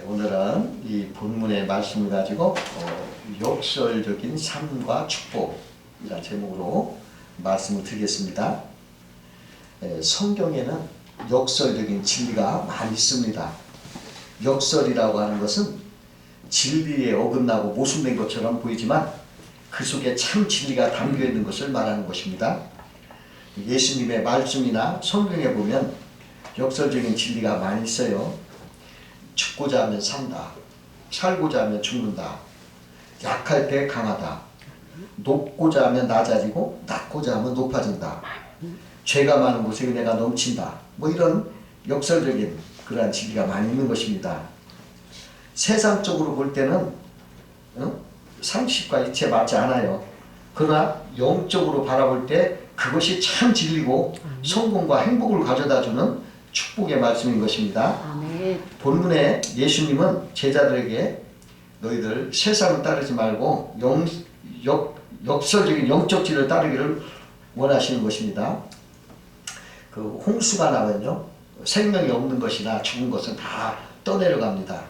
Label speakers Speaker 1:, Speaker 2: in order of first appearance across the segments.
Speaker 1: 오늘은 이 본문의 말씀을 가지고 역설적인 삶과 축복이라는 제목으로 말씀을 드리겠습니다. 성경에는 역설적인 진리가 많이 있습니다. 역설이라고 하는 것은 진리에 어긋나고 모순된 것처럼 보이지만 그 속에 참 진리가 담겨 있는 것을 말하는 것입니다. 예수님의 말씀이나 성경에 보면 역설적인 진리가 많이 있어요. 죽고자 하면 산다. 살고자 하면 죽는다. 약할 때 강하다. 높고자 하면 낮아지고 낮고자 하면 높아진다. 죄가 많은 곳에 은혜가 넘친다. 뭐 이런 역설적인 그러한 진리가 많이 있는 것입니다. 세상적으로 볼 때는 상식과 이치에 맞지 않아요. 그러나 영적으로 바라볼 때 그것이 참 진리고 성공과 행복을 가져다주는 축복의 말씀인 것입니다. 아멘. 본문에 예수님은 제자들에게 너희들 세상을 따르지 말고 역설적인 영적 진리를 따르기를 원하시는 것입니다. 그 홍수가 나면요, 생명이 없는 것이나 죽은 것은 다 떠내려갑니다.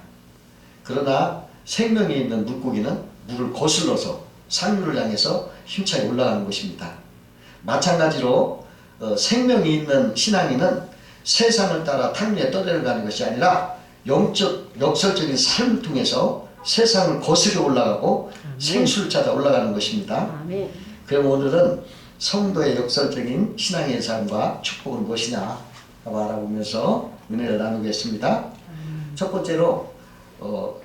Speaker 1: 그러나 생명이 있는 물고기는 물을 거슬러서 상류를 향해서 힘차게 올라가는 것입니다. 마찬가지로 생명이 있는 신앙인은 세상을 따라 탕류에 떠내려가는 것이 아니라 영적 역설적인 삶을 통해서 세상을 거스려 올라가고 생수를 찾아 올라가는 것입니다. 그럼 오늘은 성도의 역설적인 신앙의 삶과 축복은 무엇이냐 알아보면서 은혜를 나누겠습니다. 첫 번째로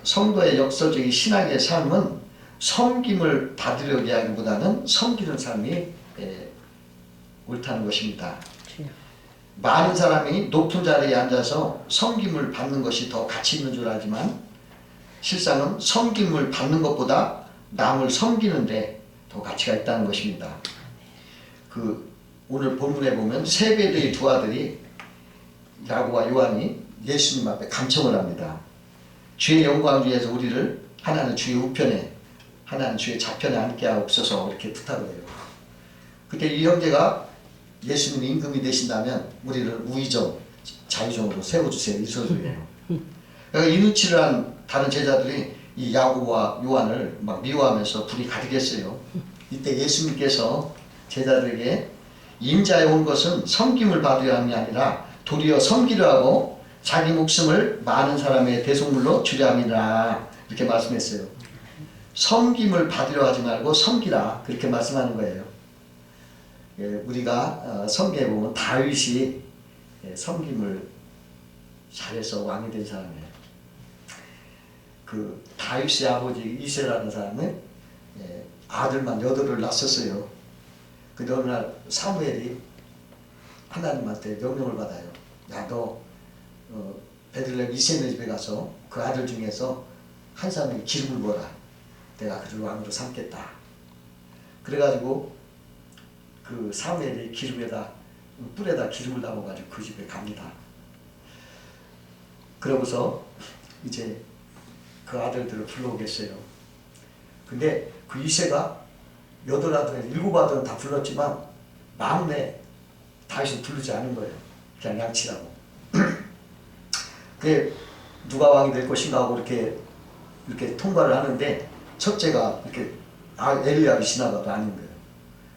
Speaker 1: 성도의 역설적인 신앙의 삶은 섬김을 받으려고 하기보다는 섬기는 삶이 옳다는 것입니다. 많은 사람이 높은 자리에 앉아서 섬김을 받는 것이 더 가치 있는 줄 알지만 실상은 섬김을 받는 것보다 남을 섬기는데 더 가치가 있다는 것입니다. 오늘 본문에 보면 세베대의 두 아들이 야고보와 요한이 예수님 앞에 간청을 합니다. 주의 영광 위에서 우리를 하나는 주의 우편에 하나는 주의 좌편에 앉게 하옵소서 이렇게 부탁을 해요. 그때 이 형제가 예수님이 임금이 되신다면 우리를 우의정, 자유정으로 세워주세요. 이 소리예요. 그러니까 이 눈치를 한 다른 제자들이 이 야고보와 요한을 막 미워하면서 불이 가득했어요. 이때 예수님께서 제자들에게 인자에 온 것은 섬김을 받으려 함이 아니라 도리어 섬기려 하고 자기 목숨을 많은 사람의 대속물로 주려 함이라 이렇게 말씀했어요. 섬김을 받으려 하지 말고 섬기라 그렇게 말씀하는 거예요. 우리가 성경에 보면 다윗이 섬김을 잘해서 왕이 된 사람이에요. 그 다윗의 아버지 이새라는 사람은 아들만 8을 낳았었어요. 근데 어느 날 사무엘이 하나님한테 명령을 받아요. 야, 너 베들레헴 이새네 집에 가서 그 아들 중에서 한 사람에게 기름을 부어라. 내가 그를 왕으로 삼겠다. 그래가지고 그 사무엘이 뿔에다 기름을 담아가지고 그 집에 갑니다. 그러고서 이제 그 아들들을 불러오겠어요. 근데 그 이새가 8아들에 7아들은 다 불렀지만 막내 다윗은 부르지 않은 거예요. 그냥 양치라고. 그게 누가 왕이 될 것인가 하고 이렇게 통과를 하는데 첫째가 이렇게 엘리압이 지나가도 아닌 거예요.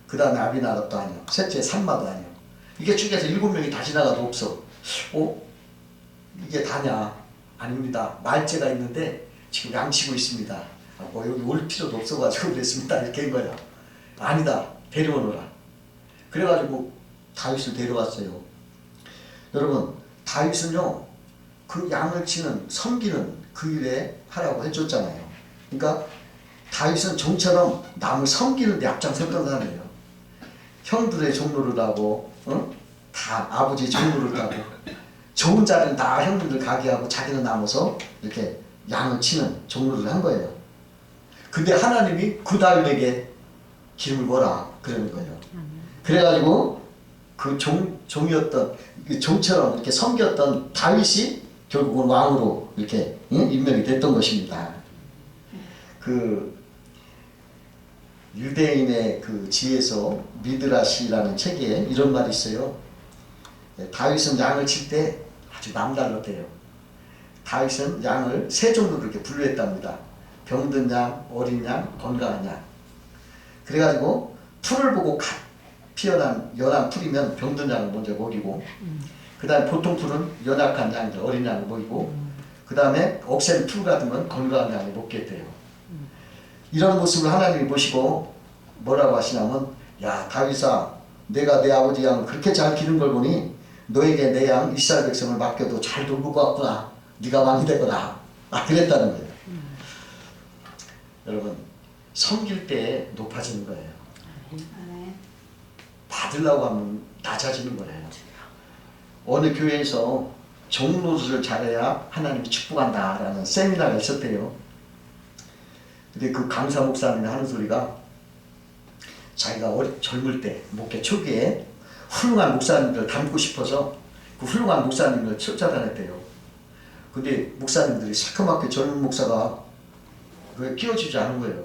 Speaker 1: 그 다음에 아비나답도 아니요. 셋째 산마도 아니요. 이게 쭉 해서 7명이 다 지나가도 없어. 이게 다냐? 아닙니다. 말째가 있는데 지금 양치고 있습니다. 여기 올 필요도 없어가지고 그랬습니다. 이렇게 한 거야. 아니다. 데려오너라. 그래가지고 다윗을 데려왔어요. 여러분, 다윗은요, 그 양을 치는, 섬기는 그 일에 하라고 해줬잖아요. 그러니까 다윗은 종처럼 남을 섬기는 데 앞장섰던 사람이에요. 형들의 종로를 하고, 다 아버지의 종로를 하고, 좋은 자리는 다 형들을 가게 하고 자기는 남아서 이렇게 양을 치는 종로를 한 거예요. 근데 하나님이 그 다윗에게 기름을 부어라 그러는 거예요. 그래가지고 그 종이었던 종처럼 이렇게 섬겼던 다윗이 결국은 왕으로 이렇게 임명이 됐던 것입니다. 유대인의 그 지에서 미드라시라는 책에 이런 말이 있어요. 다윗은 양을 칠 때 아주 남달랐대요. 다윗은 양을 세 종류로 이렇게 분류했답니다. 병든 양, 어린 양, 건강한 양. 그래가지고 풀을 보고 갓 피어난 연한 풀이면 병든 양을 먼저 먹이고, 그 다음에 보통 풀은 연약한 양들, 어린 양을 먹이고, 그 다음에 억센 풀 같으면 건강한 양을 먹게 했대요. 이런 모습을 하나님이 보시고 뭐라고 하시냐면, 야 다윗아, 내가 내 아버지 양을 그렇게 잘 기른 걸 보니 너에게 내 양 이스라엘 백성을 맡겨도 잘 돌볼 것 같구나. 네가 왕이 되거라. 그랬다는 거예요. 여러분, 섬길 때 높아지는 거예요. 받으려고 하면 낮아지는 거예요. 어느 교회에서 종로를 잘해야 하나님이 축복한다라는 세미나가 있었대요. 근데 그 강사 목사님이 하는 소리가, 자기가 젊을 때 목회 초기에 훌륭한 목사님들 닮고 싶어서 그 훌륭한 목사님을 쫓아다녔대요. 근데 목사님들이 새까맣게 젊은 목사가 왜 끼워주지 않은 거예요.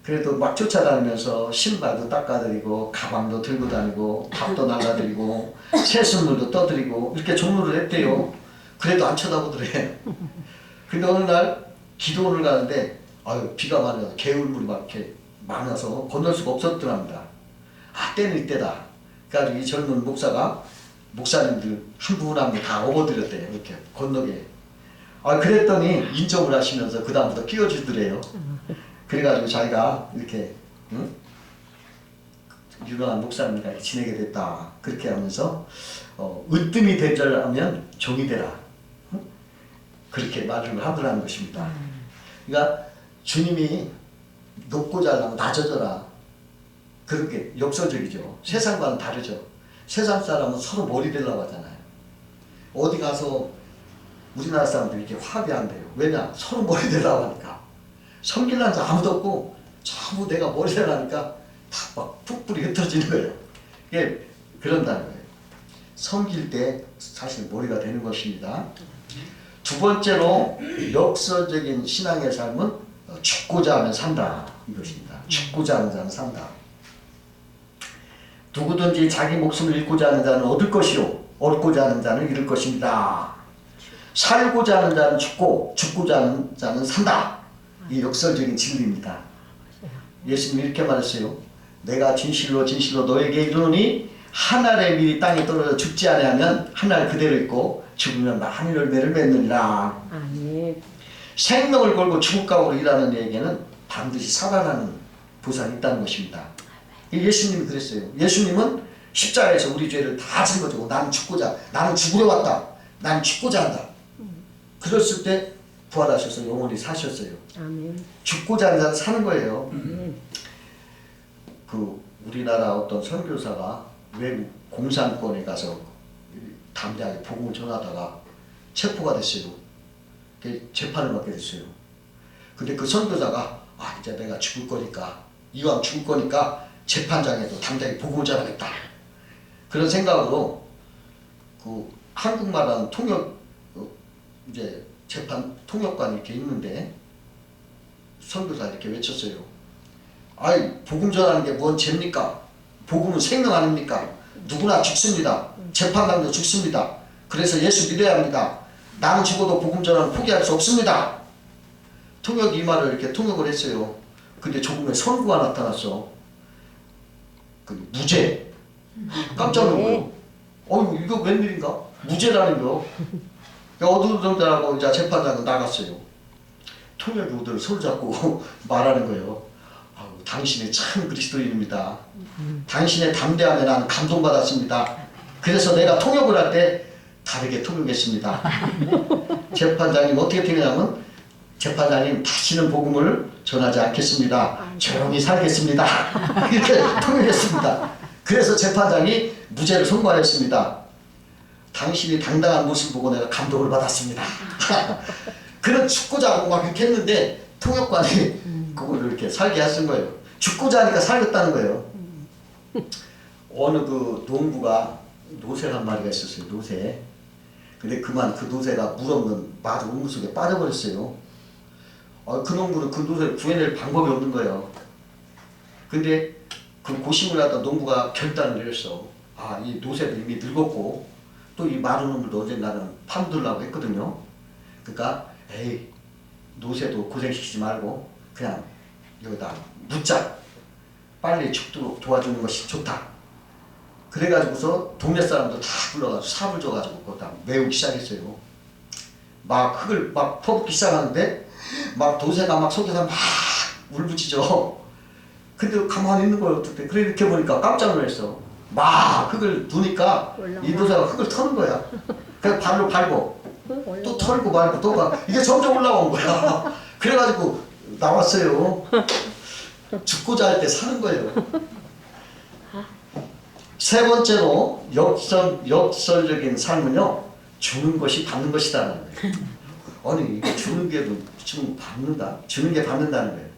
Speaker 1: 그래도 막 쫓아다니면서 신발도 닦아드리고 가방도 들고 다니고 밥도 날라드리고 새순물도 떠드리고 이렇게 종로를 했대요. 그래도 안 쳐다보더래. 근데 어느 날 기도원을 가는데 비가 많이 와서 개울물이 막 이렇게 많아서 건널 수가 없었더랍니다. 때는 이때다. 그래가지고 이 젊은 목사가 목사님들 한 분 한 분 다 업어드렸대요. 이렇게 건너게. 그랬더니 인정을 하시면서 그 다음부터 끼워주더래요. 그래가지고 자기가 이렇게 유명한 목사님과 지내게 됐다. 그렇게 하면서 으뜸이 되려면 종이 되라. 그렇게 말을 하더라는 것입니다. 그러니까 주님이 높고 잘나면 낮아져라. 그렇게 역설적이죠. 세상과는 다르죠. 세상 사람은 서로 머리 되려고 하잖아요. 어디 가서 우리나라 사람들이 이렇게 화합한대요. 왜냐? 서로 머리 되려고 하니까. 섬기려는 자 아무도 없고 전부 내가 머리 되려니까 다 막 푹불이 흩어지는 거예요. 이게 그런다는 거예요. 섬길 때 사실 머리가 되는 것입니다. 두 번째로 역설적인 신앙의 삶은 죽고자 하면 산다. 이것입니다. 죽고자 하는 자는 산다. 누구든지 자기 목숨을 잃고자 하는 자는 얻을 것이요 얻고자 하는 자는 잃을 것입니다. 살고자 하는 자는 죽고 죽고자 하는 자는 산다. 이 역설적인 진리입니다. 예수님이 이렇게 말했어요. 내가 진실로 진실로 너에게 이르노니 한 알의 밀이 땅에 떨어져 죽지 아니하면 한 알 그대로 있고 죽으면 많은 열매를 맺느니라. 아멘. 생명을 걸고 죽을 각오로 일하는 이에게는 반드시 살아나는 보상이 있다는 것입니다. 예수님이 그랬어요. 예수님은 십자가에서 우리 죄를 다 짊어지고 나는 죽으려 왔다. 나는 죽고자 한다. 그랬을 때 부활하셔서 영원히 사셨어요. 아멘. 죽고자 하는 자는 사는 거예요. 그 우리나라 어떤 선교사가 외국 공산권에 가서 담대하게 복음을 전하다가 체포가 됐어요. 재판을 받게 됐어요. 근데 그 선교사가 이제 내가 죽을 거니까 이왕 죽을 거니까 재판장에도 담대하게 복음을 전하겠다. 그런 생각으로 그 한국말하는 통역 이제 재판 통역관이 이렇게 있는데 선교사 이렇게 외쳤어요. 복음 전하는 게 뭔 죄입니까? 복음은 생명 아닙니까? 누구나 죽습니다. 재판장도 죽습니다. 그래서 예수 믿어야 합니다. 나는 죽어도 복음 전하는 포기할 수 없습니다. 통역이 이 말을 이렇게 통역을 했어요. 근데 조금의 선구가 나타났어. 그 무죄. 깜짝 놀라요. 이거 웬일인가? 무죄라는 거. 어두운데라고 이제 재판장은 나갔어요. 통역이 오더니 손을 잡고 말하는 거예요. 당신이 참 그리스도인입니다. 당신의 담대함에 나는 감동받았습니다. 그래서 내가 통역을 할 때 다르게 통역했습니다. 재판장님 어떻게 통역하냐면 재판장님 다시는 복음을 전하지 않겠습니다. 조용히 살겠습니다. 이렇게 통역했습니다. 그래서 재판장이 무죄를 선고하였습니다. 당신이 당당한 모습을 보고 내가 감동을 받았습니다. 그런 죽고자 하고 막 이렇게 했는데 통역관이 그거를 이렇게 살게 하신 거예요. 죽고자 하니까 살겠다는 거예요. 어느 그 농부가 노새 한 마리가 있었어요. 노새. 근데 그만 그 노새가 물 없는 마루 우물 속에 빠져버렸어요. 그 농부는 그 노새를 구해낼 방법이 없는 거예요. 근데 그 고심을 하던 농부가 결단을 내렸어. 이 노새도 이미 늙었고 또 이 마른 우물도 언젠가는 파묻으려고 했거든요. 그러니까 에이 노새도 고생시키지 말고 그냥 여기다 묻자. 빨리 죽도록 도와주는 것이 좋다. 그래가지고서 동네 사람들 다 불러가지고 삽을 줘가지고 거기다 메우기 시작했어요. 막 흙을 막 퍼붓기 시작하는데 막 도새가 막 속에서 막 울부짖어. 근데 가만히 있는 거예요. 어떻게 그래 이렇게 보니까 깜짝 놀랐어. 막 흙을 두니까 이 도새가 흙을 터는 거야. 그래서 발로 밟고 또 털고 말고 또 가. 이게 점점 올라온 거야. 그래가지고 나왔어요. 죽고자 할 때 사는 거예요. 세 번째로 역설적인 삶은요, 주는 것이 받는 것이다는 거예요. 아니 이게 주는 게 좀 받는다. 주는 게 받는다는 거예요.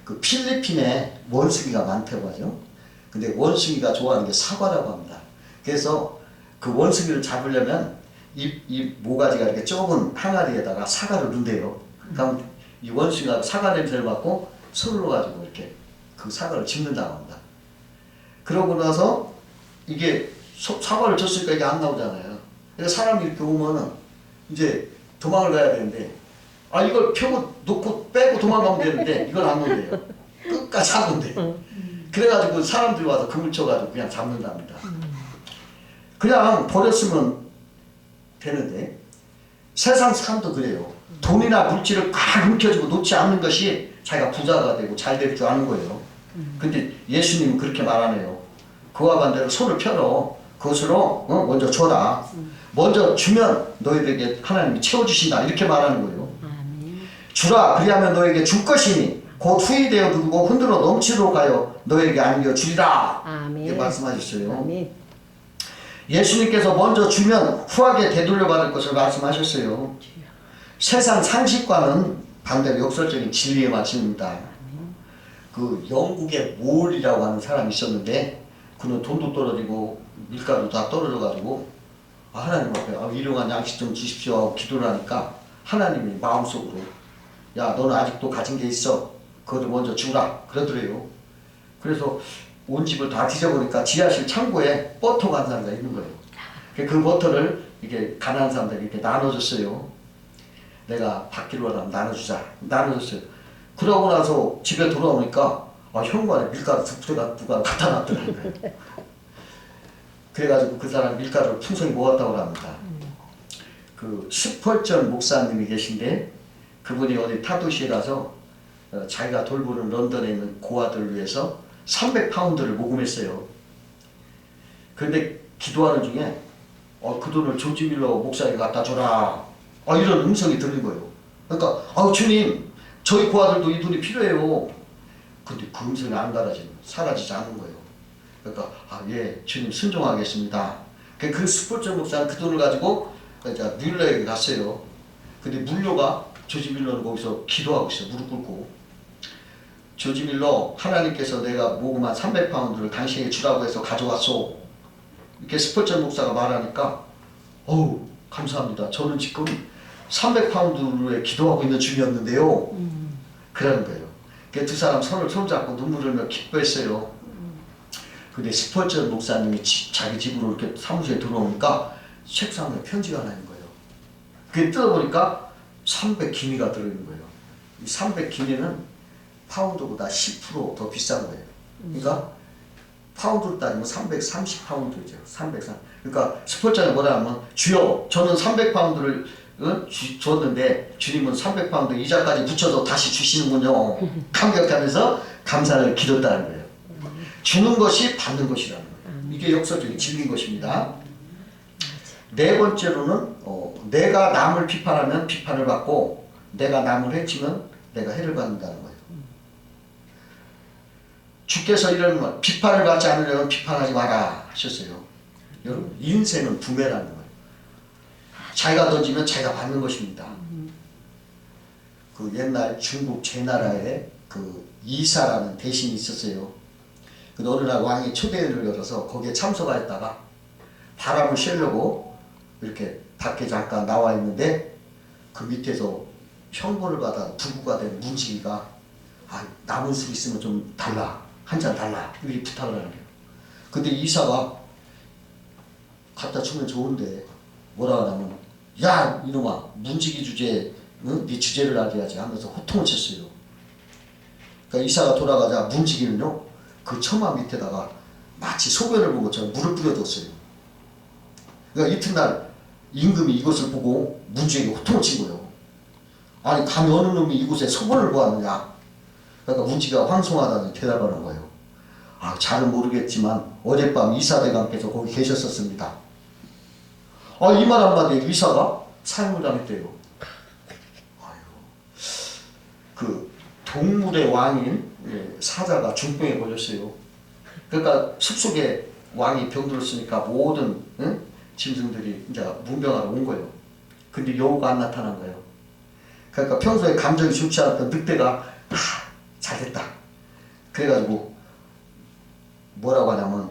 Speaker 1: 그 필리핀에 원숭이가 많다고 하죠. 근데 원숭이가 좋아하는 게 사과라고 합니다. 그래서 그 원숭이를 잡으려면 이 모가지가 이렇게 좁은 항아리에다가 사과를 넣는데요. 그럼 이 원숭이가 사과 냄새를 맡고 손으로 가지고 이렇게 그 사과를 집는다고 합니다. 그러고 나서 이게 사과를 줬으니까 이게 안 나오잖아요. 그래서 사람이 이렇게 오면은 이제 도망을 가야 되는데, 아 이걸 펴고 놓고 빼고 도망가면 되는데 이걸 안 놓는데요. 끝까지 안 놓는데요. 그래가지고 사람들이 와서 그물 쳐가지고 그냥 잡는답니다. 그냥 버렸으면 되는데 세상 삶도 그래요. 돈이나 물질을 꽉 움켜쥐고 놓지 않는 것이 자기가 부자가 되고 잘 될 줄 아는 거예요. 근데 예수님은 그렇게 말하네요. 그와 반대로 손을 펴러 그것으로 먼저 줘라. 먼저 주면 너희들에게 하나님이 채워주신다. 이렇게 말하는 거예요. 주라 그리하면 너에게 줄 것이니 곧 후히 되어 누르고 흔들어 넘치도록 하여 너에게 안겨 주리라. 이렇게 말씀하셨어요.
Speaker 2: 아멘.
Speaker 1: 예수님께서 먼저 주면 후하게 되돌려 받을 것을 말씀하셨어요. 세상 상식과는 반대로 역설적인 진리의 말씀입니다. 그 영국의 몰이라고 하는 사람이 있었는데 그는 돈도 떨어지고 밀가루 다 떨어져가지고 하나님 앞에 일용한 양식 좀 주십시오 하고 기도를 하니까 하나님이 마음속으로 야 너는 아직도 가진 게 있어 그것을 먼저 주라 그러더래요. 그래서 온 집을 다 뒤져보니까 지하실 창고에 버터가 한 상자 있는 거예요. 그 버터를 이렇게 가난한 사람들이 이렇게 나눠줬어요. 내가 받기로 하면 나눠주자. 나눠줬어요. 그러고 나서 집에 돌아오니까 현관에 밀가루 누가 갖다 놨더라는 거예요. 그래가지고 그 사람 밀가루를 풍성히 모았다고 합니다. 그 스펄전 목사님이 계신데 그분이 어디 타도시에 가서 자기가 돌보는 런던에 있는 고아들을 위해서 300파운드를 모금했어요. 그런데 기도하는 중에 그 돈을 조지 밀러 목사에게 갖다 줘라. 이런 음성이 들린 거예요. 그러니까 주님 저희 고아들도 이 돈이 필요해요. 근데 그 음성이 안 사라지지 않는 거예요. 그러니까 예 주님 순종하겠습니다. 그 스포츠 목사는 그 돈을 가지고 뮬러에게 갔어요. 근데 뮬러가 조지 밀러는 거기서 기도하고 있어요. 무릎 꿇고. 조지 밀러 하나님께서 내가 모금한 300파운드를 당신에게 주라고 해서 가져왔소. 이렇게 스포츠 목사가 말하니까 어우 감사합니다. 저는 지금 300파운드에 기도하고 있는 중이었는데요. 그러는 거예요. 그 두 사람 손을 손잡고 눈물을 흘려 기뻐했어요. 근데 스포츠 목사님이 자기 집으로 이렇게 사무실에 들어오니까 책상에 편지가 하나 있는 거예요. 그게 뜯어보니까 300기니가 들어있는 거예요. 이 300기니는 파운드보다 10% 비싼 거예요. 그러니까 파운드로 따지면 330파운드죠. 330. 그러니까 스포츠에 뭐라 하면 주여 저는 300파운드를 줬는데 주님은 300파운드 이자까지 붙여서 다시 주시는군요. 감격하면서 감사를 기도했다는 거예요. 주는 것이 받는 것이라는 거예요. 이게 역설적인 진리인 것입니다. 네 번째로는 내가 남을 비판하면 비판을 받고 내가 남을 해치면 내가 해를 받는다는 거예요. 주께서 이런 말, 비판을 받지 않으려면 비판하지 마라 하셨어요. 여러분 인생은 부메라는 거예요. 자기가 던지면 자기가 받는 것입니다. 그 옛날 중국 제나라에 그 이사라는 대신이 있었어요. 그 어느 날 왕이 초대회를 열어서 거기에 참석하였다가 바람을 쐬려고 이렇게 밖에 잠깐 나와 있는데 그 밑에서 형벌을 받아 부부가 된 문지기가 남은 술 있으면 좀 달라. 한 잔 달라. 이렇게 부탁을 하는 거예요. 근데 이사가 갖다 주면 좋은데 뭐라 하냐면 야 이놈아 문지기 주제에 응? 네 주제를 알게 하지 하면서 호통을 쳤어요. 그러니까 이사가 돌아가자 문지기는요 그 처마 밑에다가 마치 소변을 본 것처럼 물을 뿌려뒀어요. 그러니까 이튿날 임금이 이것을 보고 문지기에게 호통을 친 거예요. 아니 감히 어느 놈이 이곳에 소변을 보았느냐. 그러니까 문지기가 황송하다는 대답하는 거예요. 아 잘은 모르겠지만 어젯밤 이사대감께서 거기 계셨었습니다. 아 이 말 한마디에 이사가 사형을 당했대요. 아이고. 그 동물의 왕인 사자가 중병에 걸렸어요. 그러니까 숲속에 왕이 병들었으니까 모든 응? 짐승들이 이제 문병하러 온 거예요. 근데 여우가 안 나타난 거예요. 그러니까 평소에 감정이 좋지 않았던 늑대가 잘됐다. 그래가지고 뭐라고 하냐면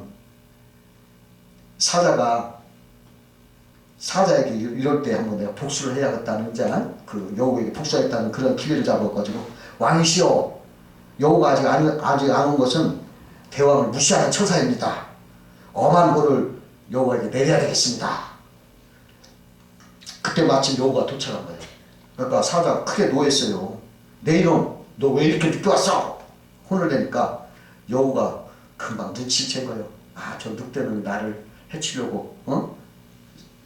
Speaker 1: 사자에게 이럴 때 한번 내가 복수를 해야겠다는 이제 그 여우에게 복수하겠다는 그런 기회를 잡아가지고 왕이시여 여우가 아직 안 온 것은 대왕을 무시하는 처사입니다. 엄한 벌을 여우에게 내려야 되겠습니다. 그때 마침 여우가 도착한 거예요. 그러니까 사자가 크게 노했어요. 내 이놈 너 왜 이렇게 늦게 왔어? 혼을 내니까 여우가 금방 눈치챈 거예요. 아 저 늑대는 나를 해치려고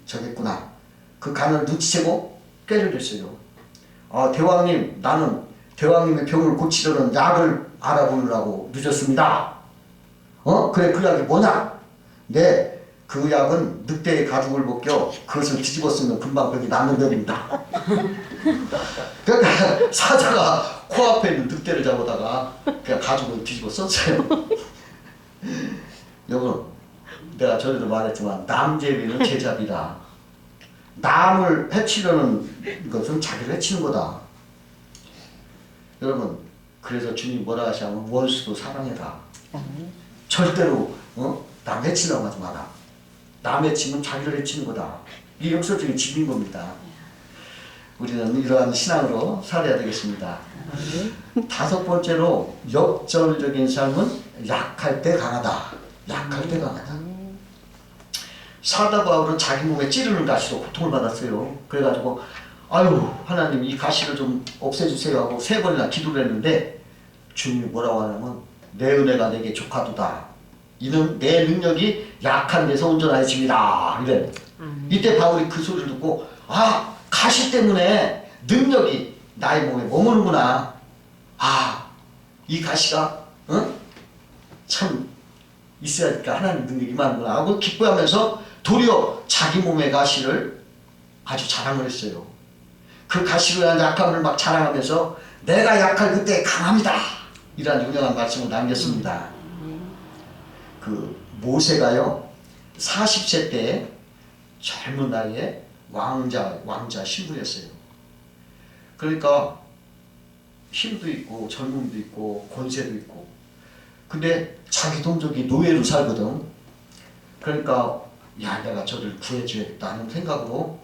Speaker 1: 저겠구나. 그 간을 눈치채고 꾀를 냈어요. 아 대왕님 나는 대왕님의 병을 고치려는 약을 알아보느라고 늦었습니다. 그래 그 약이 뭐냐? 네 그 약은 늑대의 가죽을 벗겨 그것을 뒤집어 쓰면 금방 병이 낫는 법입니다. 그러니까 사자가 코앞에 있는 늑대를 잡아다가 그냥 가죽을 뒤집어 썼어요. 여러분 내가 전에도 말했지만 남제비는 제자비다. 남을 해치려는 것은 자기를 해치는 거다. 여러분 그래서 주님 뭐라 하시냐면 원수도 사랑해라. 절대로 남 해치려고 하지 마라. 남 해치면 자기를 해치는 거다. 이게 역설적인 진리인 겁니다. 우리는 이러한 신앙으로 살아야 되겠습니다. 다섯 번째로 역설적인 삶은 약할 때 강하다. 약할 때 강하다. 사도 바울은 자기 몸에 찌르는 가시로 고통을 받았어요. 그래가지고 아유 하나님 이 가시를 좀 없애주세요 하고 3번이나 기도를 했는데 주님이 뭐라고 하냐면 내 은혜가 내게 족하도다. 이는 내 능력이 약한 데서 온전하여집니다. 이래. 이때 바울이 그 소리를 듣고 아 가시 때문에 능력이 나의 몸에 머무는구나. 아 이 가시가 참 있어야니까 하나님 능력이 임하는구나 하고 기뻐하면서 도리어 자기 몸의 가시를 아주 자랑을 했어요. 그 가시로 인한 약함을 막 자랑하면서 내가 약할 그때 강합니다. 이런 유명한 말씀을 남겼습니다. 그 모세가요 40세 때 젊은 나이에 왕자 신부였어요. 그러니까 힘도 있고 젊음도 있고 권세도 있고 근데 자기 동족이 노예로 살거든. 그러니까 야 내가 저를 구해줘야겠다는 생각으로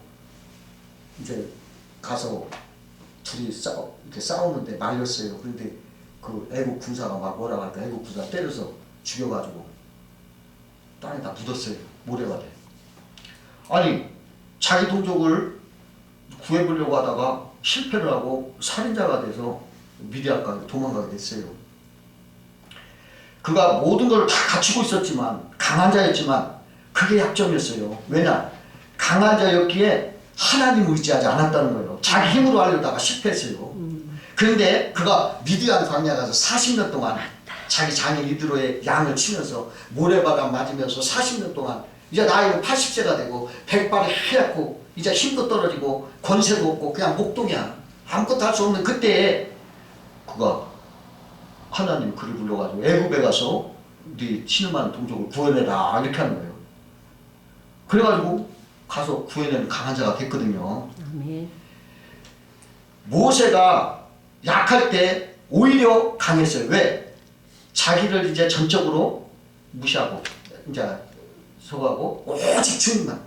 Speaker 1: 이제 가서 둘이 이렇게 싸우는데 말렸어요. 그런데 그 애국 군사가 막 뭐라고 할까 애국 군사 때려서 죽여가지고 땅에다 묻었어요. 모래가 돼. 아니 자기 동족을 구해보려고 하다가 실패를 하고 살인자가 돼서 미디안까지 도망가게 됐어요. 그가 모든 걸 다 갖추고 있었지만 강한 자였지만 그게 약점이었어요. 왜냐? 강한 자였기에 하나님을 의지하지 않았다는 거예요. 자기 힘으로 하려다가 실패했어요. 그런데 그가 미디안 광야 가서 40년 동안 자기 장인 이드로의 양을 치면서 모래바람 맞으면서 40년 동안 이제 나이는 80세가 되고 백발이 하얗고 이제 힘도 떨어지고 권세도 없고 그냥 목동이야. 아무것도 할 수 없는 그때에 그가 하나님 그를 불러가지고 애굽에 가서 네 신음하는 동족을 구해내라 이렇게 하는 거예요. 그래가지고 가서 구해내는 강한 자가 됐거든요. 아멘. 모세가 약할 때 오히려 강했어요. 왜? 자기를 이제 전적으로 무시하고 이제 속하고 오직 주님만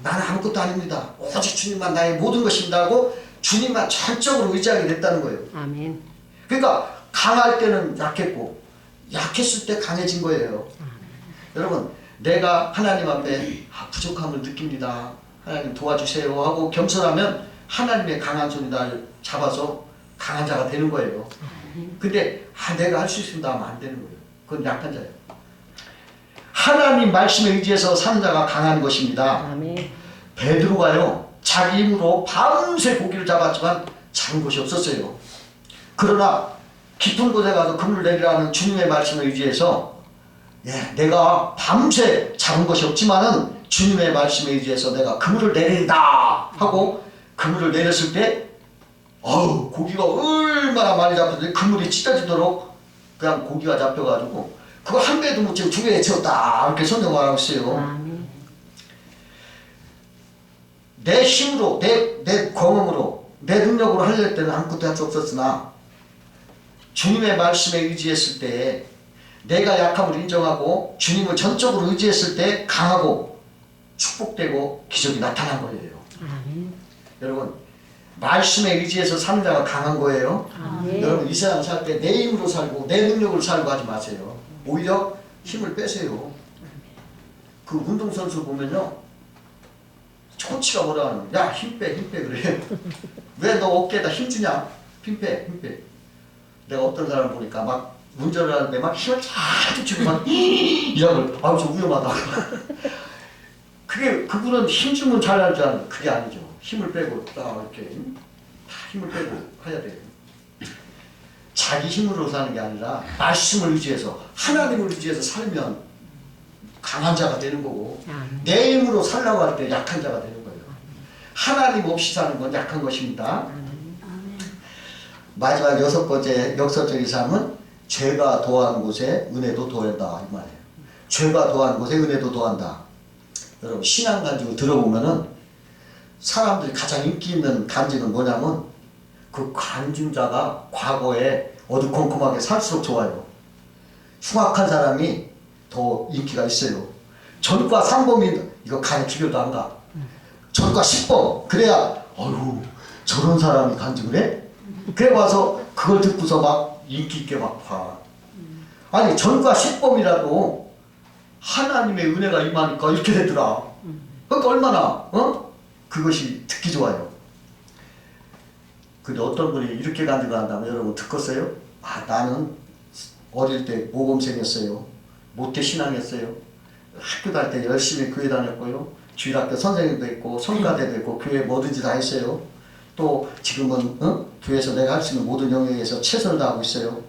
Speaker 1: 나는 아무것도 아닙니다. 오직 주님만 나의 모든 것입니다 하고 주님만 전적으로 의지하게 됐다는 거예요. 아멘. 그러니까 강할 때는 약했고 약했을 때 강해진 거예요. 여러분 내가 하나님 앞에 부족함을 느낍니다. 하나님 도와주세요 하고 겸손하면 하나님의 강한 손이 날 잡아서 강한 자가 되는 거예요. 근데 내가 할 수 있습니다 하면 안 되는 거예요. 그건 약한 자예요. 하나님 말씀에 의지해서 사는 자가 강한 것입니다.
Speaker 2: 아멘.
Speaker 1: 베드로가요 자기 힘으로 밤새 고기를 잡았지만 잡은 것이 없었어요. 그러나 깊은 곳에 가서 그물 내리라는 주님의 말씀에 의지해서 내가 밤새 잡은 것이 없지만은 주님의 말씀에 의지해서 내가 그물을 내린다 하고 그물을 내렸을 때 고기가 얼마나 많이 잡혔는데 그물이 찢어지도록 그냥 고기가 잡혀가지고 그거 한 배도 못 채우고 두 배에 채웠다 이렇게 선동하고 있어요.
Speaker 2: 아멘.
Speaker 1: 내 힘으로 내 경험으로 내 능력으로 하려 때는 아무것도 할 수 없었으나 주님의 말씀에 의지했을 때 내가 약함을 인정하고 주님을 전적으로 의지했을 때 강하고 축복되고 기적이 나타난 거예요.
Speaker 2: 아멘.
Speaker 1: 여러분 말씀에 의지해서 사는 자가 강한 거예요.
Speaker 2: 아멘.
Speaker 1: 여러분 이 세상 살 때 내 힘으로 살고 내 능력으로 살고 하지 마세요. 오히려 힘을 빼세요. 그 운동선수 보면요 코치가 뭐라 하는 야 힘 빼 그래. 왜 너 어깨에다 힘 주냐? 힘 빼. 내가 어떤 사람 보니까 막 운전을 하는데 막 힘을 쫙 주고 막 이러고 좀 위험하다. 그분은 힘 주면 잘할 줄 아는 그게 아니죠. 힘을 빼고 딱 이렇게 다 힘을 빼고 해야 돼요. 자기 힘으로 사는 게 아니라 말씀을 의지해서 하나님을 의지해서 살면 강한 자가 되는 거고 내 힘으로 살라고 할 때 약한 자가 되는 거예요. 하나님 없이 사는 건 약한 것입니다. 마지막 6번째 역설적인 삶은 죄가 도한 곳에 은혜도 도한다 이 말이에요. 죄가 도한 곳에 은혜도 도한다. 여러분 신앙 간증을 들어보면은 사람들이 가장 인기 있는 간증은 뭐냐면 그 간증자가 과거에 어두컴컴하게 살수록 좋아요. 흉악한 사람이 더 인기가 있어요. 전과 3범이 이거 간에 기별도 안 가. 전과 10범 그래야 저런 사람이 간증을 해? 그래 와서 그걸 듣고서 막 인기 있게 막 봐. 아니 전과 10범이라도 하나님의 은혜가 임하니까 이렇게 되더라. 그러니까 얼마나 그것이 듣기 좋아요. 근데 어떤 분이 이렇게 간증을 한다면 여러분 듣겠어요? 나는 어릴 때 모범생이었어요. 모태 신앙이었어요. 학교 다닐 때 열심히 교회 다녔고요. 주일학교 선생님도 있고 성가대도 있고 교회 뭐든지 다 했어요. 또 지금은 교회에서 내가 할 수 있는 모든 영역에서 최선을 다하고 있어요.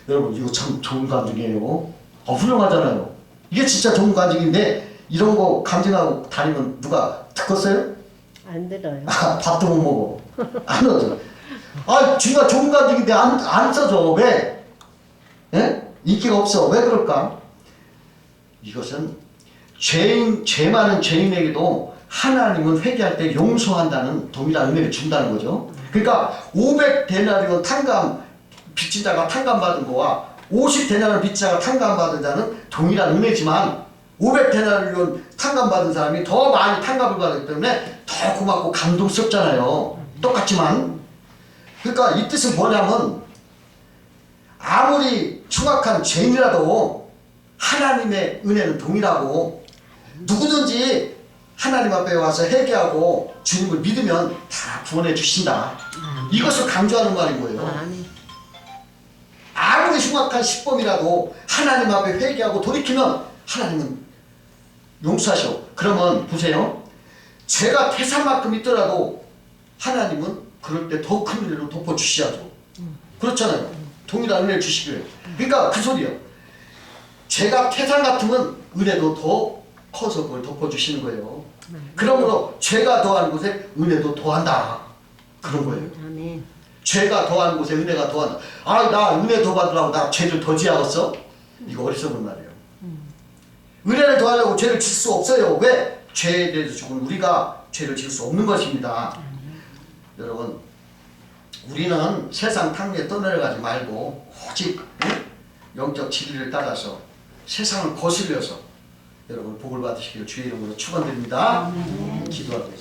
Speaker 1: 여러분 이거 참 좋은 간증이에요. 훌륭하잖아요. 이게 진짜 좋은 간증인데 이런 거 간증하고 다니면 누가 듣겠어요?
Speaker 2: 안 들어요.
Speaker 1: 밥도 못 먹어. 안 얻어. 쥐가 좋은 간증인데 안 써줘. 왜? 인기가 없어. 왜 그럴까? 이것은 죄 많은 죄인에게도 하나님은 회개할 때 용서한다는 동일한 은혜를 준다는 거죠. 그러니까 500데나리온 빚진 자가 탕감받은 거와 50데나리온 빚진 자가 탕감받은 자는 동일한 은혜지만 500데나리온 탕감받은 사람이 더 많이 탕감을 받기 때문에 더 고맙고 감동스럽잖아요. 똑같지만 그러니까 이 뜻은 뭐냐면 아무리 흉악한 죄인이라도 하나님의 은혜는 동일하고 누구든지 하나님 앞에 와서 회개하고 주님을 믿으면 다 구원해 주신다. 이것을 강조하는 말인 거예요. 아무리 흉악한 십범이라도 하나님 앞에 회개하고 돌이키면 하나님은 용서하셔. 그러면 보세요. 죄가 태산만큼 있더라도 하나님은 그럴 때 더 큰 은혜로 덮어주셔야죠. 그렇잖아요. 동일한 은혜를 주시기를. 그러니까 그 소리예요. 죄가 태산 같으면 은혜도 더 커서 그걸 덮어주시는 거예요. 그러므로 죄가 더한 곳에 은혜도 더한다. 그런 거예요.
Speaker 2: 아멘.
Speaker 1: 죄가 더한 곳에 은혜가 더한다. 나 은혜 더 받으라고 나 죄를 더 지어왔어? 이거 어리석은 말이에요. 은혜를 더하려고 죄를 질 수 없어요. 왜? 죄에 대해서 죽은 우리가 죄를 지을 수 없는 것입니다. 여러분 우리는 세상 탕리에 떠내려가지 말고 오직 영적 진리를 따라서 세상을 거슬려서 여러분 복을 받으시길 주의 이름으로 축원드립니다. 기도하겠습니다.